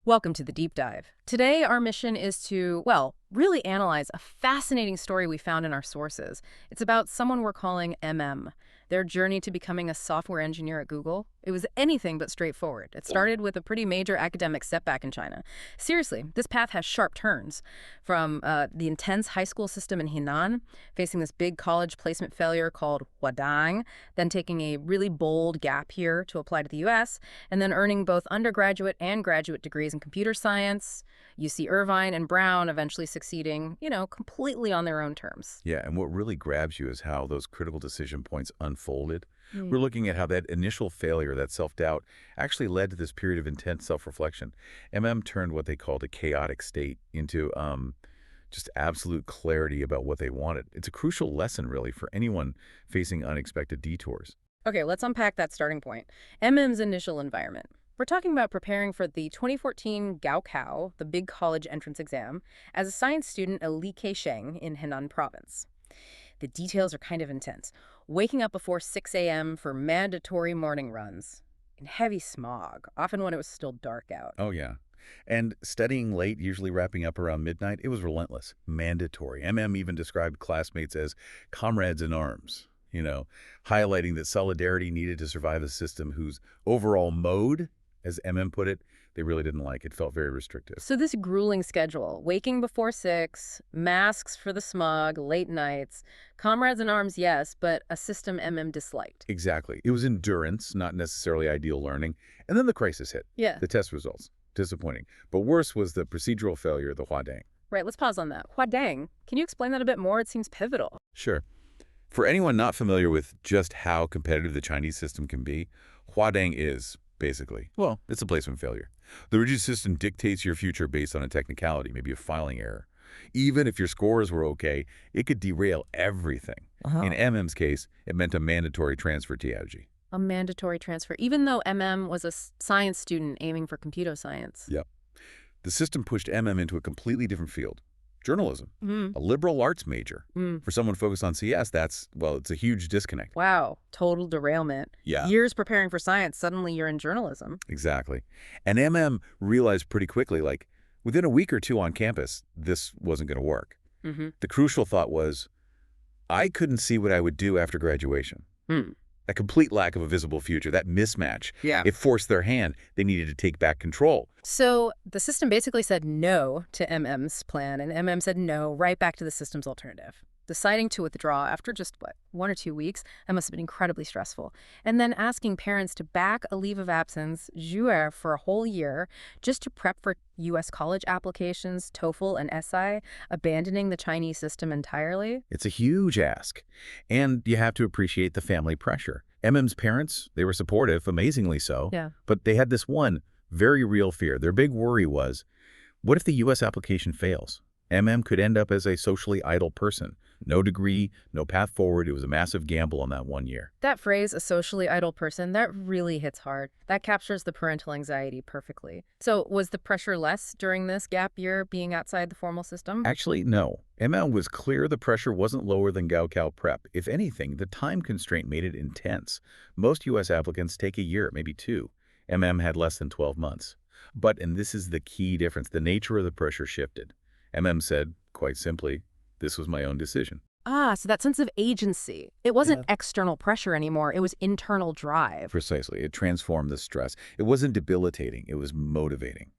Welcome to the deep dive. Today, our mission is to, well, really analyze a fascinating story we found in our sources. It's about someone we're calling MM, their journey to becoming a software engineer at Google. It was anything but straightforward. It started with a pretty major academic setback in China. Seriously, this path has sharp turns, from the intense high school system in Henan, facing this big college placement failure called huadang, then taking a really bold gap year to apply to the U.S., and then earning both undergraduate and graduate degrees in computer science, UC Irvine and Brown eventually succeeding, completely on their own terms. Yeah, and what really grabs you is how those critical decision points unfolded. Hmm. We're looking at how that initial failure, that self-doubt, actually led to this period of intense self-reflection. Turned what they called a chaotic state into just absolute clarity about what they wanted. It's a crucial lesson, really, for anyone facing unexpected detours. Okay, let's unpack that starting point. MM's initial environment. We're talking about preparing for the 2014 Gaokao, the big college entrance exam, as a science student at Sheng in Henan province. The details are kind of intense. Waking up before 6 a.m. for mandatory morning runs in heavy smog, often when it was still dark out. Oh, yeah. And studying late, usually wrapping up around midnight, it was relentless, mandatory. even described classmates as comrades in arms, highlighting that solidarity needed to survive a system whose overall mode, as put it, they really didn't like. It felt very restrictive. So this grueling schedule, waking before 6, masks for the smog, late nights, comrades in arms, yes, but a system disliked. Exactly. It was endurance, not necessarily ideal learning. And then the crisis hit. Yeah. The test results. Disappointing. But worse was the procedural failure, the huadang. Right, let's pause on that. Huadang, can you explain that a bit more? It seems pivotal. Sure. For anyone not familiar with just how competitive the Chinese system can be, huadang is, basically, well, it's a placement failure. The rigid system dictates your future based on a technicality, maybe a filing error. Even if your scores were okay, it could derail everything. In MM's case, it meant a mandatory transfer to. A mandatory transfer, even though was a science student aiming for computer science. Yep. The system pushed into a completely different field. Journalism, Mm. a liberal arts major. Mm. For someone focused on CS, it's a huge disconnect. Wow, total derailment. Yeah. Years preparing for science, suddenly you're in journalism. Exactly. And realized pretty quickly, within a week or two on campus, this wasn't going to work. Mm-hmm. The crucial thought was, I couldn't see what I would do after graduation. Mm. A complete lack of a visible future, that mismatch. Yeah. It forced their hand. They needed to take back control. So the system basically said no to MM's plan, and MM said no right back to the system's alternative. Deciding to withdraw after just, 1 or 2 weeks, that must have been incredibly stressful. And then asking parents to back a leave of absence, juer, for a whole year, just to prep for U.S. college applications, TOEFL and SI, abandoning the Chinese system entirely. It's a huge ask. And you have to appreciate the family pressure. MM's parents, they were supportive, amazingly so. Yeah. But they had this one very real fear. Their big worry was, what if the U.S. application fails? Could end up as a socially idle person. No degree, no path forward. It was a massive gamble on that 1 year. That phrase, a socially idle person, that really hits hard. That captures the parental anxiety perfectly. So was the pressure less during this gap year being outside the formal system? Actually, no. was clear the pressure wasn't lower than Gaokao prep. If anything, the time constraint made it intense. Most U.S. applicants take a year, maybe 2. had less than 12 months. But, and this is the key difference, the nature of the pressure shifted. said, quite simply, this was my own decision. So that sense of agency. It wasn't external pressure anymore. It was internal drive. Precisely. It transformed the stress. It wasn't debilitating. It was motivating.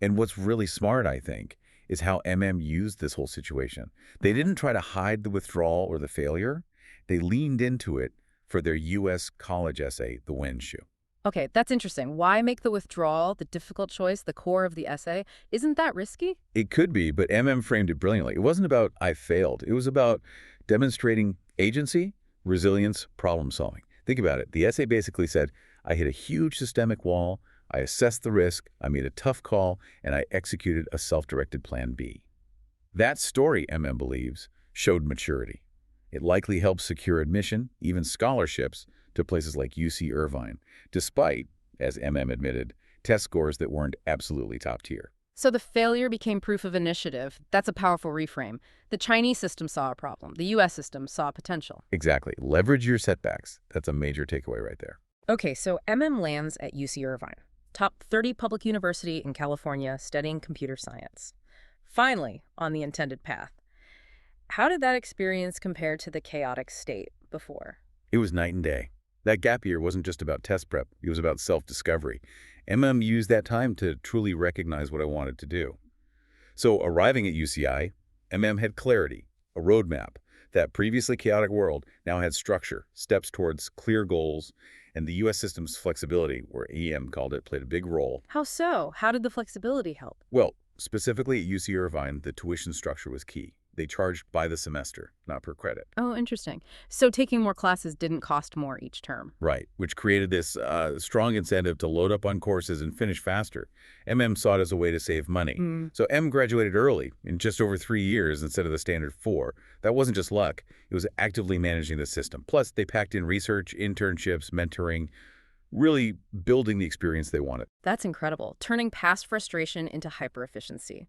And what's really smart, I think, is how used this whole situation. They didn't try to hide the withdrawal or the failure. They leaned into it for their U.S. college essay, the Wenshu. Okay, that's interesting. Why make the withdrawal, the difficult choice, the core of the essay? Isn't that risky? It could be, but framed it brilliantly. It wasn't about I failed. It was about demonstrating agency, resilience, problem solving. Think about it. The essay basically said, I hit a huge systemic wall, I assessed the risk, I made a tough call, and I executed a self-directed plan B. That story, believes, showed maturity. It likely helped secure admission, even scholarships, to places like UC Irvine, despite, as admitted, test scores that weren't absolutely top tier. So the failure became proof of initiative. That's a powerful reframe. The Chinese system saw a problem. The U.S. system saw potential. Exactly. Leverage your setbacks. That's a major takeaway right there. Okay, so lands at UC Irvine. top 30 public university in California studying computer science. Finally, on the intended path. How did that experience compare to the chaotic state before? It was night and day. That gap year wasn't just about test prep. It was about self-discovery. used that time to truly recognize what I wanted to do. So arriving at UCI, had clarity, a roadmap. That previously chaotic world now had structure, steps towards clear goals, and the U.S. system's flexibility, or EM called it, played a big role. How so? How did the flexibility help? Well, specifically at UC Irvine, the tuition structure was key. They charged by the semester, not per credit. Oh, interesting. So taking more classes didn't cost more each term. Right, which created this strong incentive to load up on courses and finish faster. saw it as a way to save money. So graduated early, in just over 3 years instead of the standard 4. That wasn't just luck. It was actively managing the system. Plus, they packed in research, internships, mentoring, really building the experience they wanted. That's incredible. Turning past frustration into hyper-efficiency.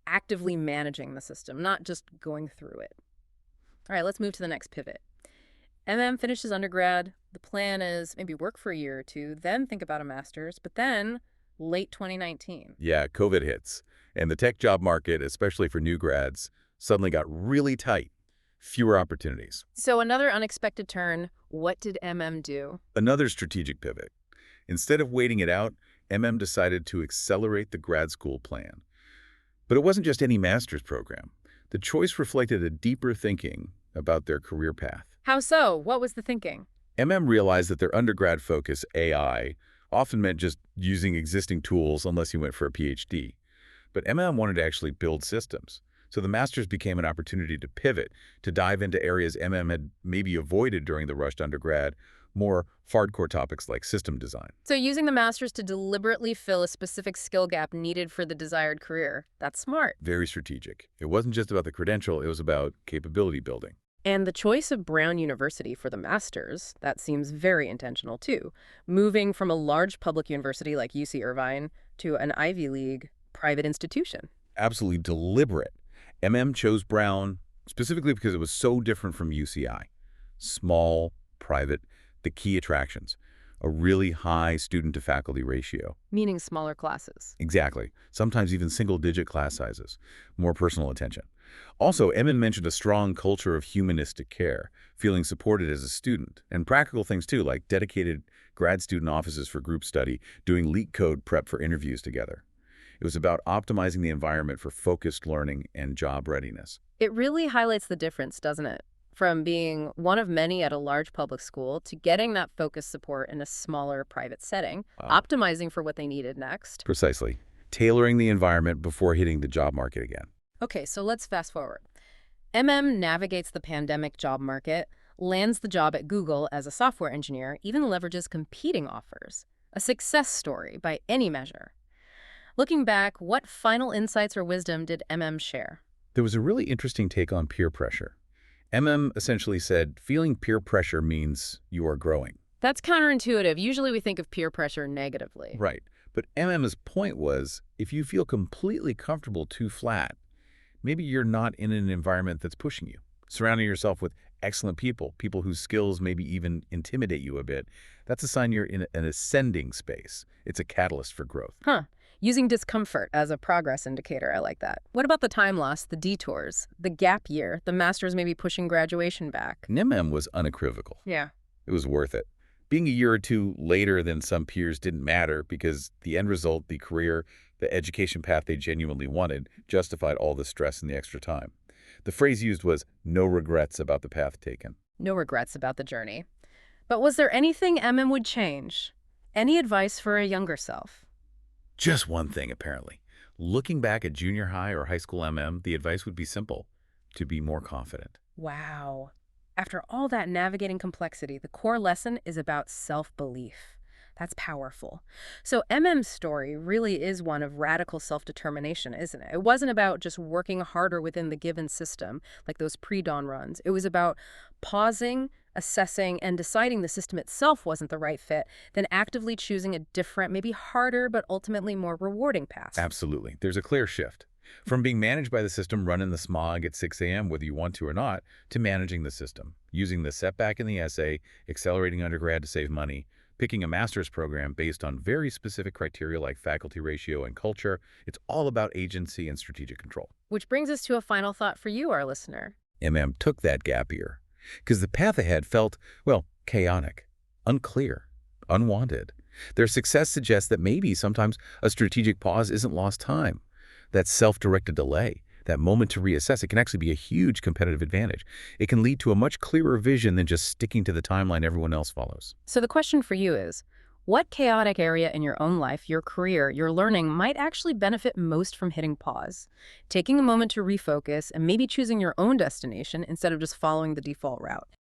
Actively managing the system, not just going through it. All right, let's move to the next pivot. Finishes undergrad. The plan is maybe work for a year or two, then think about a master's, but then late 2019. Yeah, COVID hits. And the tech job market, especially for new grads, suddenly got really tight. Fewer opportunities. So another unexpected turn. What did do? Another strategic pivot. Instead of waiting it out, decided to accelerate the grad school plan. But it wasn't just any master's program. The choice reflected a deeper thinking about their career path. How so? What was the thinking? realized that their undergrad focus, AI, often meant just using existing tools unless you went for a PhD. But wanted to actually build systems. So the master's became an opportunity to pivot, to dive into areas had maybe avoided during the rushed undergrad, more hardcore topics like system design. So using the master's to deliberately fill a specific skill gap needed for the desired career. That's smart. Very strategic. It wasn't just about the credential, it was about capability building. And the choice of Brown University for the master's, that seems very intentional too. Moving from a large public university like UC Irvine to an Ivy League private institution. Absolutely deliberate. chose Brown specifically because it was so different from UCI. Small, private, the key attractions, a really high student-to-faculty ratio. Meaning smaller classes. Exactly. Sometimes even single-digit class sizes. More personal attention. Also, mentioned a strong culture of humanistic care, feeling supported as a student, and practical things too, like dedicated grad student offices for group study, doing leak code prep for interviews together. It was about optimizing the environment for focused learning and job readiness. It really highlights the difference, doesn't it? From being one of many at a large public school to getting that focused support in a smaller private setting, optimizing for what they needed next. Precisely. Tailoring the environment before hitting the job market again. Okay, so let's fast forward. navigates the pandemic job market, lands the job at Google as a software engineer, even leverages competing offers. A success story by any measure. Looking back, what final insights or wisdom did share? There was a really interesting take on peer pressure. essentially said, feeling peer pressure means you are growing. That's counterintuitive. Usually we think of peer pressure negatively. Right. But MM's point was, if you feel completely comfortable too flat, maybe you're not in an environment that's pushing you. Surrounding yourself with excellent people, people whose skills maybe even intimidate you a bit, that's a sign you're in an ascending space. It's a catalyst for growth. Huh. Using discomfort as a progress indicator, I like that. What about the time loss, the detours, the gap year, the master's maybe pushing graduation back? was unequivocal. Yeah. It was worth it. Being a year or two later than some peers didn't matter because the end result, the career, the education path they genuinely wanted, justified all the stress and the extra time. The phrase used was, no regrets about the path taken. No regrets about the journey. But was there anything would change? Any advice for a younger self? Just one thing, apparently. Looking back at junior high or high school the advice would be simple, to be more confident. Wow. After all that navigating complexity, the core lesson is about self-belief. That's powerful. So MM's story really is one of radical self-determination, isn't it? It wasn't about just working harder within the given system, like those pre-dawn runs. It was about pausing, assessing, and deciding the system itself wasn't the right fit, then actively choosing a different, maybe harder, but ultimately more rewarding path. Absolutely. There's a clear shift. From being managed by the system, run in the smog at 6 a.m., whether you want to or not, to managing the system, using the setback in the essay, accelerating undergrad to save money, Picking a master's program based on very specific criteria like faculty ratio and culture, it's all about agency and strategic control. Which brings us to a final thought for you, our listener. Took that gap year because the path ahead felt, well, chaotic, unclear, unwanted. Their success suggests that maybe sometimes a strategic pause isn't lost time. That self-directed delay, that moment to reassess, it can actually be a huge competitive advantage. It can lead to a much clearer vision than just sticking to the timeline everyone else follows. So the question for you is, what chaotic area in your own life, your career, your learning might actually benefit most from hitting pause, taking a moment to refocus, and maybe choosing your own destination instead of just following the default route?